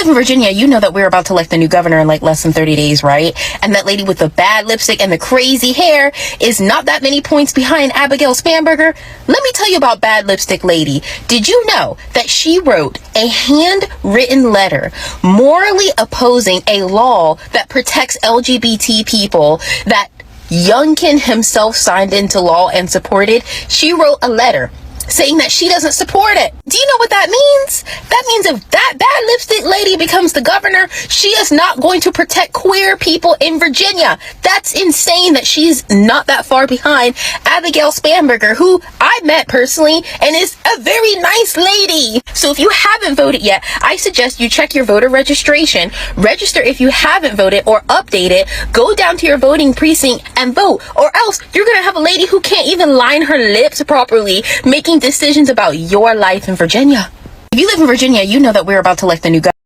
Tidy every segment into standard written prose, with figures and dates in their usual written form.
live in Virginia, you know that we're about to elect the new governor in like less than 30 days, right? And that lady with the bad lipstick and the crazy hair is not that many points behind Abigail Spanberger. Let me tell you about bad lipstick lady. Did you know that she wrote a handwritten letter morally opposing a law that protects LGBT people that Youngkin himself signed into law and supported? She wrote a letter saying that she doesn't support it. Do you know what that means? That means if that bad lipstick lady becomes the governor, she is not going to protect queer people in Virginia. That's insane that she's not that far behind Abigail Spanberger, who I met personally and is a very nice lady. So if you haven't voted yet, I suggest you check your voter registration, register if you haven't voted, or update it, go down to your voting precinct and vote, or else you're gonna have a lady who can't even line her lips properly making decisions about your life in Virginia. If you live in Virginia, you know that we're about to elect the new governor.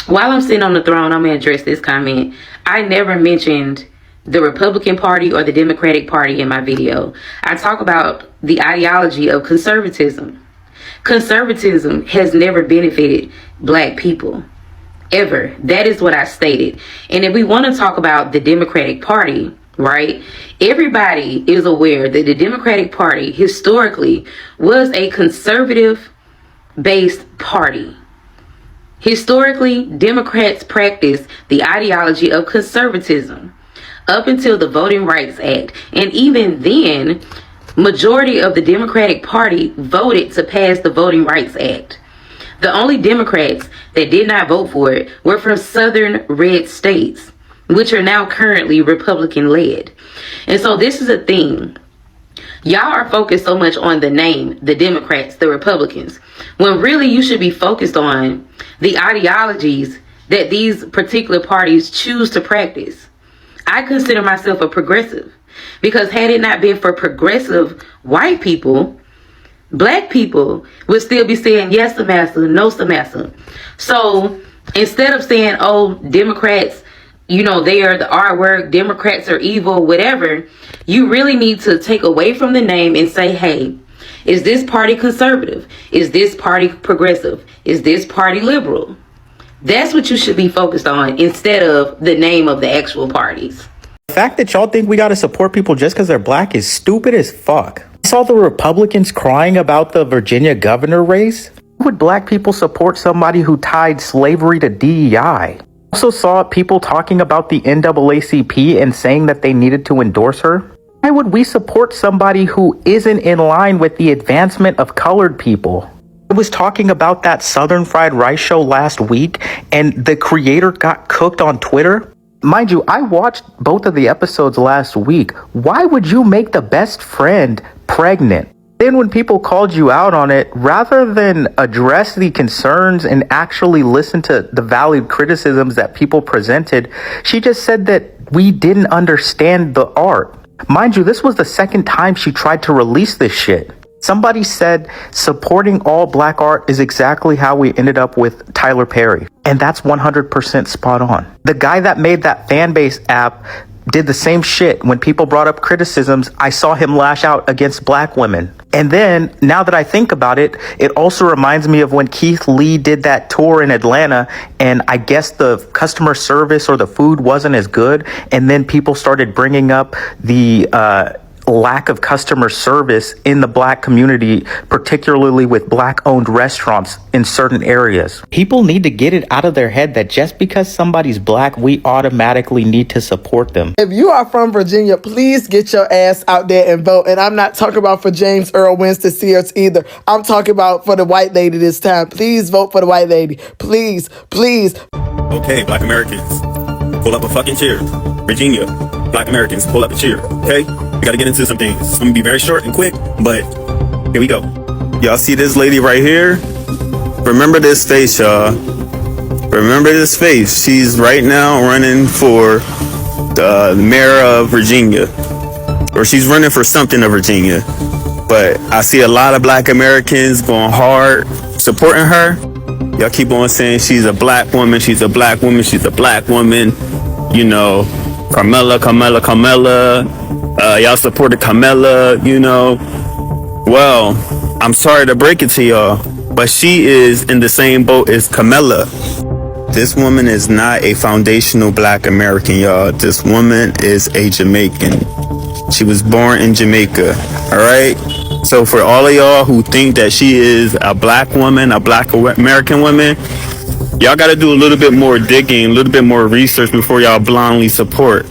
While I'm sitting on the throne, I'm going to address this comment. I never mentioned the Republican Party or the Democratic Party in my video. I talk about the ideology of conservatism. Conservatism has never benefited black people, ever. That is what I stated. And if we want to talk about the Democratic Party, right? Everybody is aware that the Democratic Party historically was a conservative-based party. Historically, Democrats practiced the ideology of conservatism up until the Voting Rights Act. And even then, majority of the Democratic Party voted to pass the Voting Rights Act. The only Democrats that did not vote for it were from southern red states, which are now currently Republican-led. And so this is a thing. Y'all are focused so much on the name, the Democrats, the Republicans, when really you should be focused on the ideologies that these particular parties choose to practice. I consider myself a progressive because had it not been for progressive white people, black people would still be saying yes to massa, no to massa. So instead of saying, oh, Democrats, you know, they are the R word, Democrats are evil, whatever, you really need to take away from the name and say, hey, is this party conservative? Is this party progressive? Is this party liberal? That's what you should be focused on instead of the name of the actual parties. The fact that y'all think we gotta support people just because they're black is stupid as fuck. I saw the Republicans crying about the Virginia governor race. Why would black people support somebody who tied slavery to DEI? Also saw people talking about the NAACP and saying that they needed to endorse her. Why would we support somebody who isn't in line with the advancement of colored people? I was talking about that Southern Fried Rice show last week and the creator got cooked on Twitter. Mind you, I watched both of the episodes last week. Why would you make the best friend pregnant? Then when people called you out on it, rather than address the concerns and actually listen to the valid criticisms that people presented, she just said that we didn't understand the art. Mind you, this was the second time she tried to release this shit. Somebody said supporting all black art is exactly how we ended up with Tyler Perry. And that's 100% spot on. The guy that made that fan base app did the same shit. When people brought up criticisms, I saw him lash out against black women. And then, now that I think about it, it also reminds me of when Keith Lee did that tour in Atlanta, and I guess the customer service or the food wasn't as good, and then people started bringing up the lack of customer service in the black community, particularly with black-owned restaurants in certain areas. People need to get it out of their head that just because somebody's black, we automatically need to support them. If you are from Virginia, please get your ass out there and vote. And I'm not talking about for James Earl Sears either. I'm talking about for the white lady this time. Please vote for the white lady. Please, please. Okay, black Americans, pull up a fucking chair. Virginia, black Americans, pull up a chair, okay? We gotta get into some things. I'm gonna be very short and quick, but here we go. Y'all see this lady right here? Remember this face, y'all. Remember this face. She's right now running for the mayor of Virginia. Or she's running for something of Virginia. But I see a lot of black Americans going hard, supporting her. Y'all keep on saying she's a black woman, she's a black woman, she's a black woman. You know, Carmella. Y'all supported Carmella, you know. Well, I'm sorry to break it to y'all. but she is in the same boat as Camilla. This woman is not a foundational black American, y'all. This woman is a Jamaican. She was born in Jamaica, all right? So for all of y'all who think that she is a black woman, a black American woman, y'all got to do a little bit more digging, a little bit more research before y'all blindly support.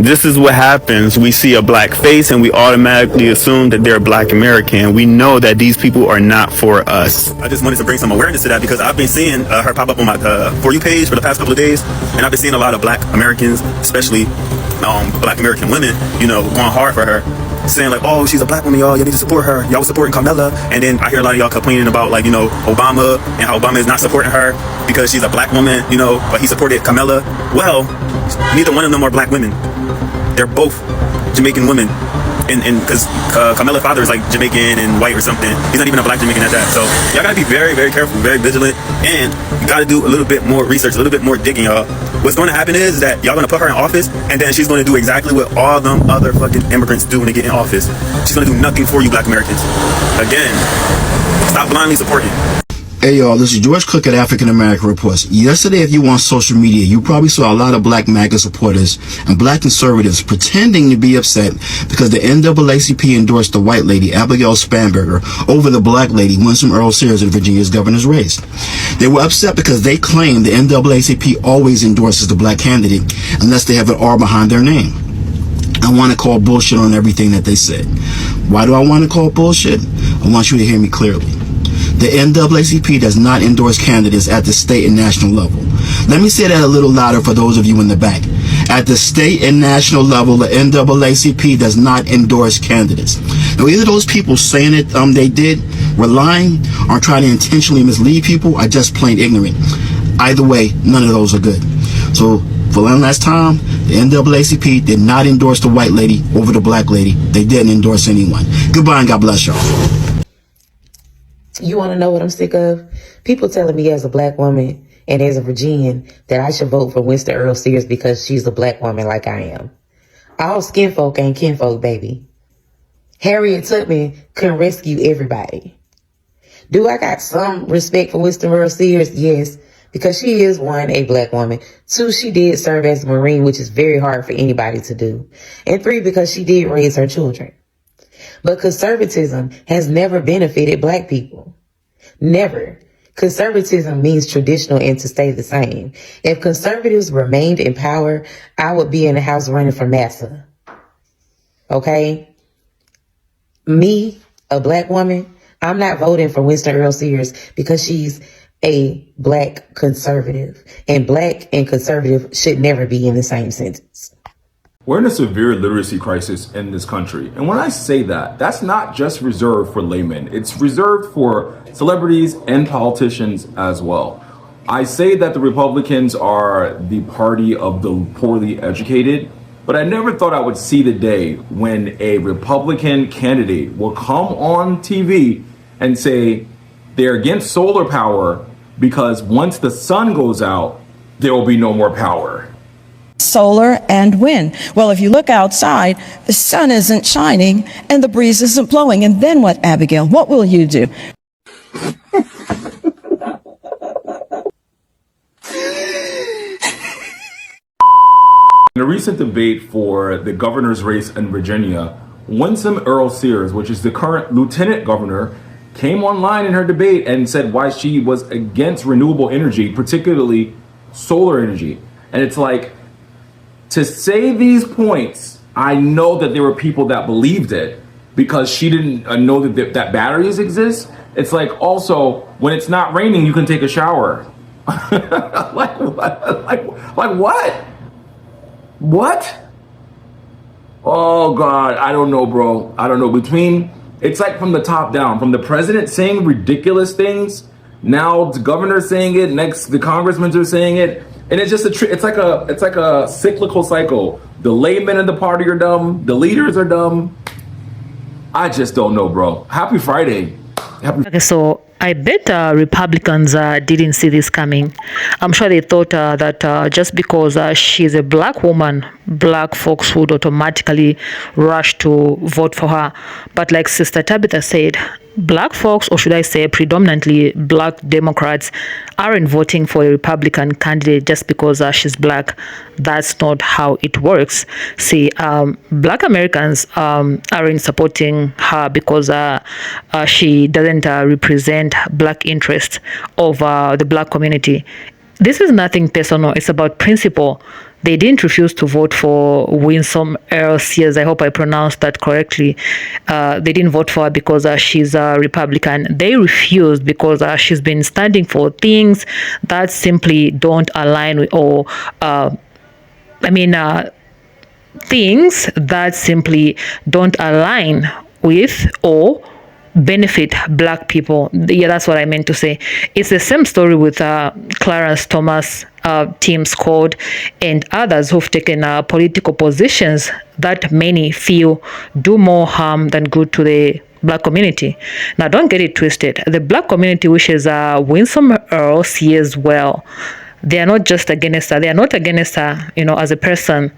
This is what happens. We see a black face and we automatically assume that they're black American. We know that these people are not for us. I just wanted to bring some awareness to that because I've been seeing her pop up on my For You page for the past couple of days. And I've been seeing a lot of black Americans, especially black American women, going hard for her. Saying like, oh, she's a black woman, y'all need to support her. Y'all was supporting Carmella. And then I hear a lot of y'all complaining about like, Obama and how Obama is not supporting her because she's a black woman, but he supported Carmella. Well, neither one of them are black women. They're both Jamaican women. And because Carmella's father is like Jamaican and white or something. He's not even a black Jamaican at that. So y'all gotta be very, very careful, very vigilant. And you gotta do a little bit more research, a little bit more digging, y'all. What's going to happen is that y'all gonna put her in office and then she's gonna do exactly what all them other fucking immigrants do when they get in office. She's gonna do nothing for you black Americans. Again, stop blindly supporting. Hey y'all, this is George Cook at African American Reports. Yesterday, if you were on social media, you probably saw a lot of black MAGA supporters and black conservatives pretending to be upset because the NAACP endorsed the white lady, Abigail Spanberger, over the black lady, Winsome Earl Sears, in Virginia's governor's race. They were upset because they claim the NAACP always endorses the black candidate unless they have an R behind their name. I want to call bullshit on everything that they said. Why do I want to call bullshit? I want you to hear me clearly. The NAACP does not endorse candidates at the state and national level. Let me say that a little louder for those of you in the back. At the state and national level, the NAACP does not endorse candidates. Now, either those people saying it they did were lying or trying to intentionally mislead people are just plain ignorant. Either way, none of those are good. So, for one last time, the NAACP did not endorse the white lady over the black lady. They didn't endorse anyone. Goodbye and God bless y'all. You want to know what I'm sick of? People telling me as a black woman and as a Virginian that I should vote for Winston Earl Sears because she's a black woman like I am. All skin folk ain't kinfolk, baby. Harriet Tubman couldn't rescue everybody. Do I got some respect for Winston Earl Sears? Yes, because she is, one, a black woman. Two, she did serve as a Marine, which is very hard for anybody to do. And three, because she did raise her children. But conservatism has never benefited black people. Never. Conservatism means traditional and to stay the same. If conservatives remained in power, I would be in the house running for Massa. Okay? Me, a black woman, I'm not voting for Winston Earl Sears because she's a black conservative. And black and conservative should never be in the same sentence. We're in a severe literacy crisis in this country. And when I say that, that's not just reserved for laymen. It's reserved for celebrities and politicians as well. I say that the Republicans are the party of the poorly educated, but I never thought I would see the day when a Republican candidate will come on TV and say they're against solar power because once the sun goes out, there will be no more power. Solar and wind. Well, if you look outside, the sun isn't shining and the breeze isn't blowing. And then what, Abigail? What will you do? In a recent debate for the governor's race in Virginia, Winsome Earl Sears, which is the current lieutenant governor, came online in her debate and said why she was against renewable energy, particularly solar energy. And it's like, to say these points, I know that there were people that believed it because she didn't know that batteries exist. It's like, also, when it's not raining, you can take a shower. like what? What? Oh God, I don't know, bro. I don't know. It's like from the top down, from the president saying ridiculous things, now the governor saying it, next the congressmen are saying it. And it's just it's like a cyclical cycle. The laymen in the party are dumb. The leaders are dumb. I just don't know, bro. Happy Friday. Okay, so I bet Republicans didn't see this coming. I'm sure they thought that just because she's a black woman, black folks would automatically rush to vote for her. But like Sister Tabitha said, black folks, or should I say predominantly black Democrats, aren't voting for a Republican candidate just because she's black. That's not how it works. See, black Americans aren't supporting her because she doesn't represent black interests of the black community. This is nothing personal. It's about principle. They didn't refuse to vote for Winsome Earl Sears. I hope I pronounced that correctly. They didn't vote for her because she's a Republican. They refused because she's been standing for things that simply don't align with, or things that simply don't align with or benefit black people. Yeah, that's what I meant to say. It's the same story with Clarence Thomas, Tim Scott, and others who've taken political positions that many feel do more harm than good to the black community. Now, don't get it twisted. The black community wishes Winsome Earl Sears well. They are not just against her. They are not against her, as a person.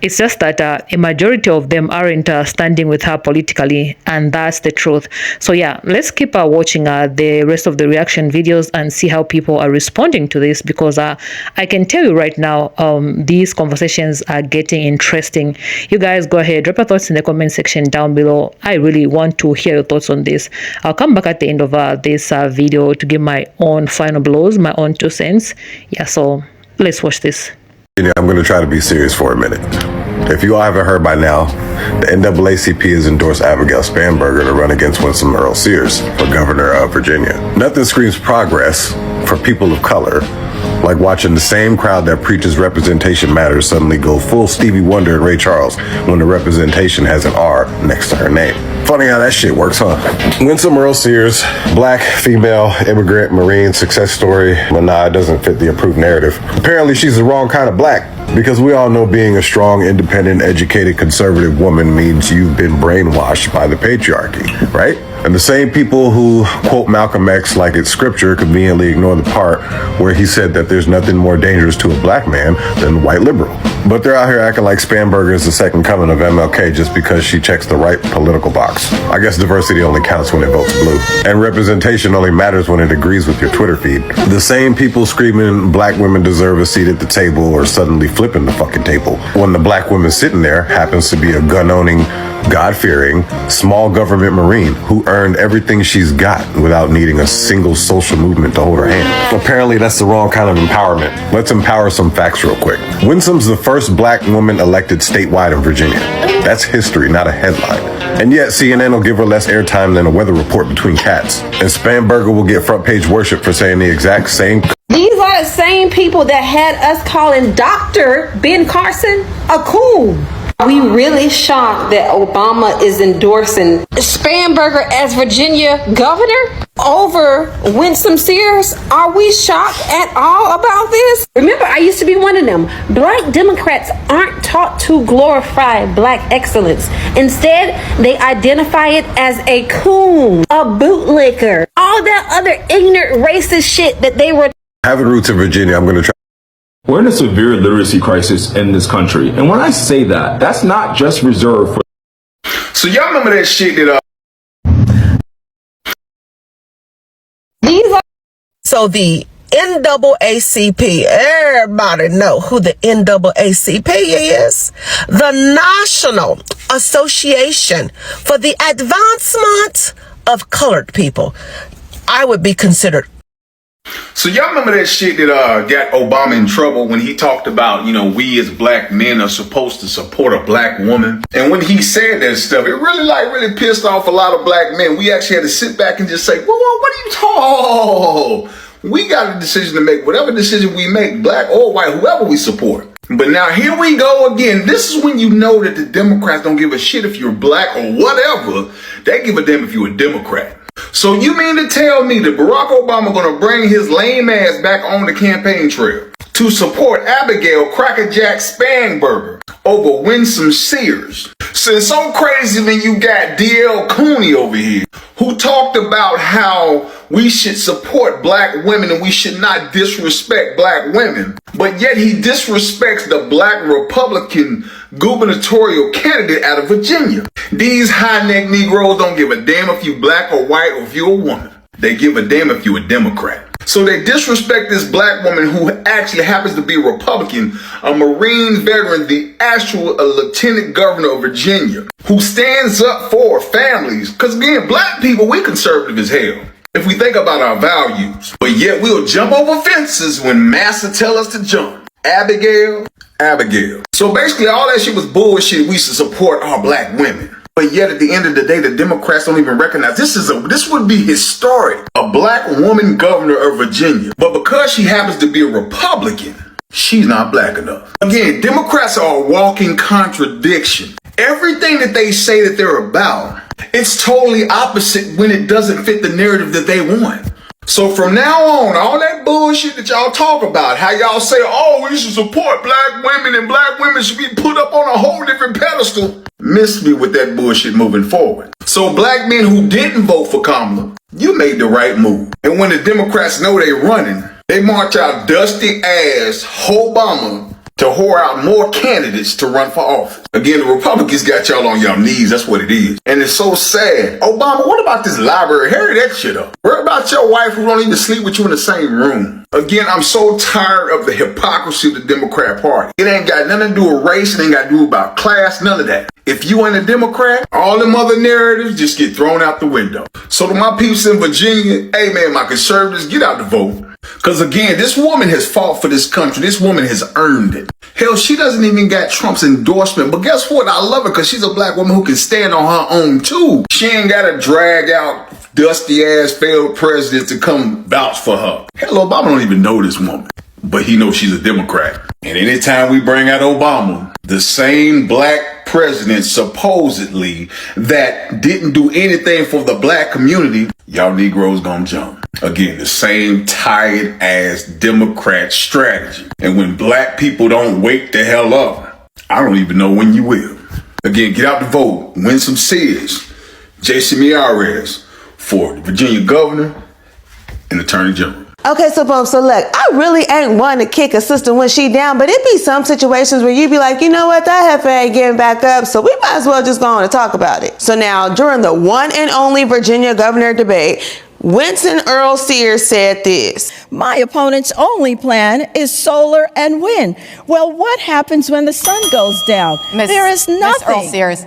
It's just that a majority of them aren't standing with her politically, and that's the truth. So yeah, let's keep watching the rest of the reaction videos and see how people are responding to this, because I can tell you right now, these conversations are getting interesting. You guys go ahead, drop your thoughts in the comment section down below. I really want to hear your thoughts on this. I'll come back at the end of this video to give my own final blows, my own 2 cents. Yeah, so let's watch this. I'm going to try to be serious for a minute. If you all haven't heard by now, the NAACP has endorsed Abigail Spanberger to run against Winsome Earl Sears for governor of Virginia. Nothing screams progress for people of color like watching the same crowd that preaches representation matters suddenly go full Stevie Wonder and Ray Charles when the representation has an R next to her name. Funny how that shit works, huh? Winsome Earl Sears, black, female, immigrant, Marine, success story. But nah, it doesn't fit the approved narrative. Apparently she's the wrong kind of black, because we all know being a strong, independent, educated, conservative woman means you've been brainwashed by the patriarchy, right? And the same people who quote Malcolm X like it's scripture conveniently ignore the part where he said that there's nothing more dangerous to a black man than a white liberal. But they're out here acting like Spanberger is the second coming of MLK just because she checks the right political box. I guess diversity only counts when it votes blue. And representation only matters when it agrees with your Twitter feed. The same people screaming black women deserve a seat at the table or suddenly flipping the fucking table when the black woman sitting there happens to be a gun-owning, God-fearing, small government Marine who earned everything she's got without needing a single social movement to hold her hand. Apparently that's the wrong kind of empowerment. Let's empower some facts real quick. Winsome's the first black woman elected statewide in Virginia. That's history, not a headline. And yet CNN will give her less airtime than a weather report between cats. And Spanberger will get front page worship for saying the exact same. These are the same people that had us calling Dr. Ben Carson a coon. Are we really shocked that Obama is endorsing Spanberger as Virginia governor over Winsome Sears? Are we shocked at all about this? Remember, I used to be one of them. Black Democrats aren't taught to glorify black excellence. Instead, they identify it as a coon, a bootlicker, all that other ignorant racist shit that they were. Having roots in Virginia, I'm going to try. We're in a severe literacy crisis in this country. And when I say that, that's not just reserved for... So y'all remember that shit that So the NAACP, everybody know who the NAACP is. The National Association for the Advancement of Colored People. I would be considered. So y'all remember that shit that got Obama in trouble when he talked about, we as black men are supposed to support a black woman. And when he said that stuff, it really pissed off a lot of black men. We actually had to sit back and just say, whoa, what are you talking? We got a decision to make. Whatever decision we make, black or white, whoever we support. But now here we go again. This is when you know that the Democrats don't give a shit if you're black or whatever. They give a damn if you're a Democrat. So you mean to tell me that Barack Obama gonna bring his lame ass back on the campaign trail to support Abigail Crackerjack Spanberger over Winsome Sears. So it's so crazy when you got D.L. Cooney over here who talked about how we should support black women and we should not disrespect black women. But yet he disrespects the black Republican gubernatorial candidate out of Virginia. These high-neck Negroes don't give a damn if you black or white or if you're a woman. They give a damn if you're a Democrat. So they disrespect this black woman who actually happens to be a Republican, a Marine veteran, the actual lieutenant governor of Virginia, who stands up for families. Because again, black people, we conservative as hell if we think about our values. But yet we'll jump over fences when massa tell us to jump. Abigail. So basically all that shit was bullshit. We should support our black women. But yet at the end of the day, the Democrats don't even recognize this would be historic. A black woman governor of Virginia. But because she happens to be a Republican, she's not black enough. Again, Democrats are a walking contradiction. Everything that they say that they're about, it's totally opposite when it doesn't fit the narrative that they want. So from now on, all that bullshit that y'all talk about, how y'all say, oh, we should support black women and black women should be put up on a whole different pedestal, miss me with that bullshit moving forward. So black men who didn't vote for Kamala, you made the right move. And when the Democrats know they running, they march out dusty ass Obama to whore out more candidates to run for office. Again, the Republicans got y'all on your knees. That's what it is. And it's so sad. Obama, what about this library? Hurry that shit up. Worry about your wife who don't even sleep with you in the same room. Again, I'm so tired of the hypocrisy of the Democrat Party. It ain't got nothing to do with race. It ain't got to do about class. None of that. If you ain't a Democrat, all them other narratives just get thrown out the window. So to my peeps in Virginia, hey man, my conservatives, get out the vote. Because again, this woman has fought for this country. This woman has earned it. Hell, she doesn't even got Trump's endorsement. But guess what? I love her because she's a black woman who can stand on her own too. She ain't got to drag out dusty ass failed presidents to come vouch for her. Hell, Obama don't even know this woman. But he knows she's a Democrat. And anytime we bring out Obama, the same black president supposedly that didn't do anything for the black community, y'all Negroes gonna jump. Again, the same tired ass Democrat strategy. And when black people don't wake the hell up, I don't even know when you will. Again, get out the vote. Winsome Sears, Jason Miyares for the Virginia governor and attorney general. Okay, so boom, so look, I really ain't one to kick a sister when she down, but it be some situations where you be like, you know what, that heifer ain't getting back up, so we might as well just go on and talk about it. So now, during the one and only Virginia governor debate, Winston Earl Sears said this. My opponent's only plan is solar and wind. Well, what happens when the sun goes down? There is nothing. Miss Earl Sears.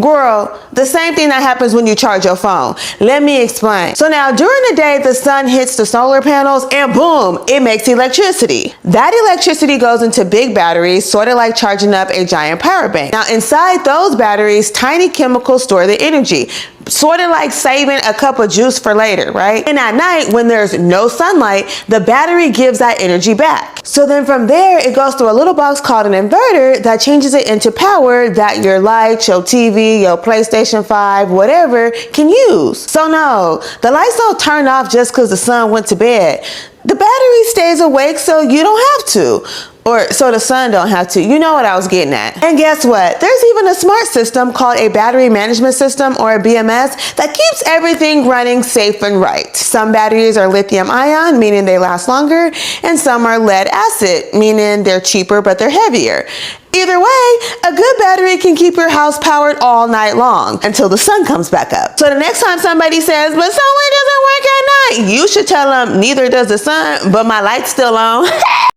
Girl, the same thing that happens when you charge your phone. Let me explain. So now during the day, the sun hits the solar panels and boom, it makes electricity. That electricity goes into big batteries, sort of like charging up a giant power bank. Now inside those batteries, tiny chemicals store the energy, sort of like saving a cup of juice for later, right? And at night, when there's no sunlight, the battery gives that energy back. So then from there, it goes through a little box called an inverter that changes it into power that your lights, your TV, your PlayStation 5, whatever, can use. So no, the lights don't turn off just because the sun went to bed. The battery stays awake so you don't have to. Or so the sun don't have to. You know what I was getting at. And guess what? There's even a smart system called a battery management system, or a BMS, that keeps everything running safe and right. Some batteries are lithium ion, meaning they last longer, and some are lead acid, meaning they're cheaper but they're heavier. Either way, a good battery can keep your house powered all night long until the sun comes back up. So the next time somebody says, but sunlight doesn't work at night, you should tell them, neither does the sun, but my light's still on.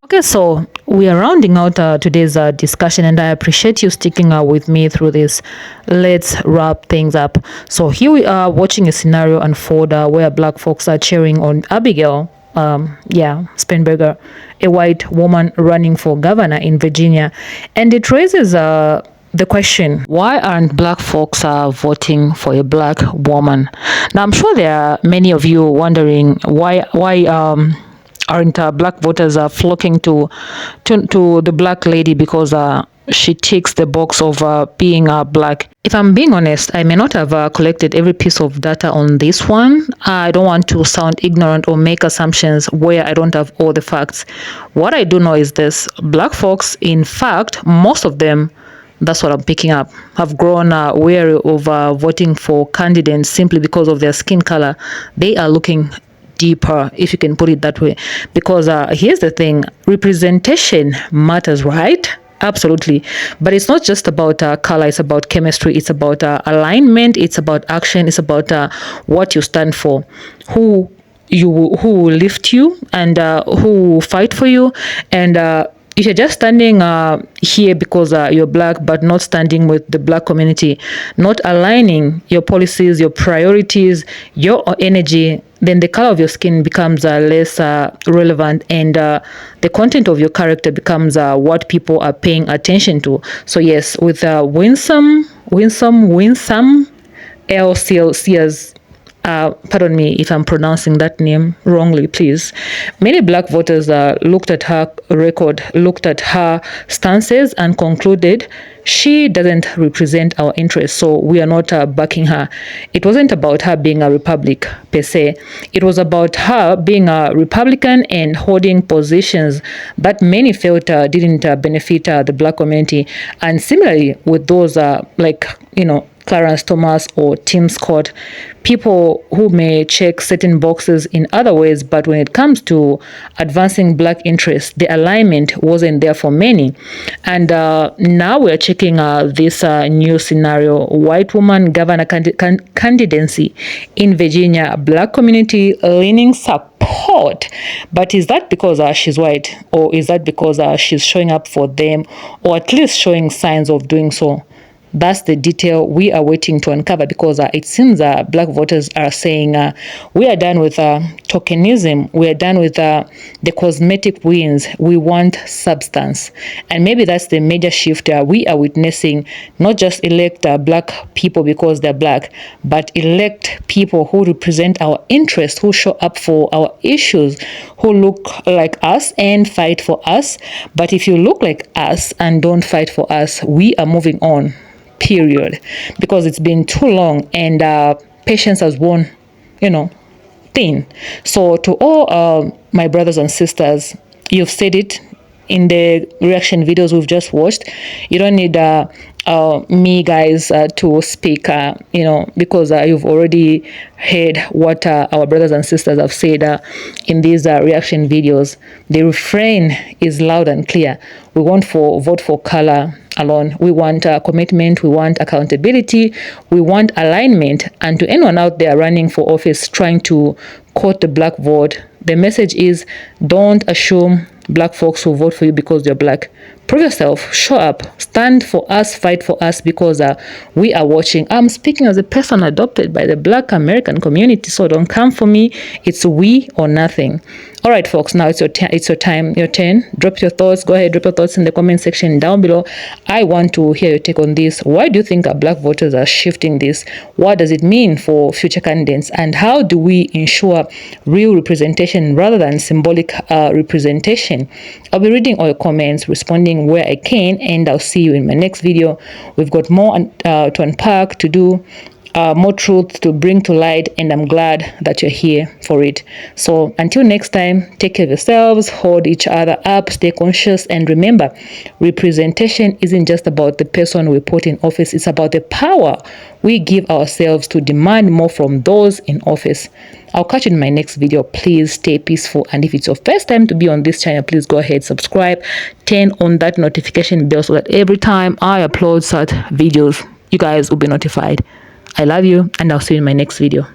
Okay, so we are rounding out today's discussion, and I appreciate you sticking with me through this. Let's wrap things up. So here we are watching a scenario unfold where black folks are cheering on Abigail Spanberger, a white woman running for governor in Virginia. And it raises the question, why aren't black folks voting for a black woman? Now, I'm sure there are many of you wondering why aren't black voters flocking to the black lady, because she ticks the box of being black. If I'm being honest, I may not have collected every piece of data on this one. I don't want to sound ignorant or make assumptions where I don't have all the facts. What I do know is this: black folks, in fact, most of them, that's what I'm picking up, have grown wary of voting for candidates simply because of their skin color. They are looking deeper, if you can put it that way, because here's the thing: representation matters, right? Absolutely. But it's not just about color, it's about chemistry, it's about alignment, it's about action, it's about what you stand for, who will lift you, and who will fight for you. And if you're just standing here because you're black, but not standing with the black community, not aligning your policies, your priorities, your energy, then the color of your skin becomes less relevant, and the content of your character becomes what people are paying attention to. So yes, with Winsome Earl Sears, pardon me if I'm pronouncing that name wrongly, please. Many black voters looked at her record, looked at her stances, and concluded she doesn't represent our interests, so we are not backing her. It wasn't about her being a Republic per se. It was about her being a Republican and holding positions that many felt didn't benefit the black community. And similarly with those Clarence Thomas or Tim Scott, people who may check certain boxes in other ways, but when it comes to advancing black interests, the alignment wasn't there for many. And now we're checking this new scenario: white woman governor candidacy in Virginia, black community leaning support. But is that because she's white, or is that because she's showing up for them, or at least showing signs of doing so? That's the detail we are waiting to uncover, because it seems black voters are saying we are done with tokenism, we are done with the cosmetic wins, we want substance. And maybe that's the major shift we are witnessing: not just elect black people because they're black, but elect people who represent our interests, who show up for our issues, who look like us and fight for us. But if you look like us and don't fight for us, we are moving on. Period. Because it's been too long, and patience has worn, thin. So to all my brothers and sisters, you've said it in the reaction videos we've just watched. You don't need me guys to speak, because you've already heard what our brothers and sisters have said in these reaction videos. The refrain is loud and clear: we won't vote for color alone. We want commitment, we want accountability, we want alignment. And to anyone out there running for office trying to quote the black vote, the message is: don't assume black folks will vote for you because you're black. Prove yourself, show up, stand for us, fight for us, because we are watching. I'm speaking as a person adopted by the black American community, so don't come for me. It's we or nothing. All right, folks, now it's your time, your turn. Drop your thoughts. Go ahead, drop your thoughts in the comment section down below. I want to hear your take on this. Why do you think our black voters are shifting this? What does it mean for future candidates? And how do we ensure real representation rather than symbolic representation? I'll be reading all your comments, responding where I can, and I'll see you in my next video. We've got more to unpack, to do, more truth to bring to light, and I'm glad that you're here for it. So until next time, take care of yourselves, hold each other up, stay conscious, and remember, representation isn't just about the person we put in office, it's about the power we give ourselves to demand more from those in office. I'll catch you in my next video. Please stay peaceful, and if it's your first time to be on this channel, please go ahead, subscribe, turn on that notification bell so that every time I upload such videos, you guys will be notified. I love you, and I'll see you in my next video.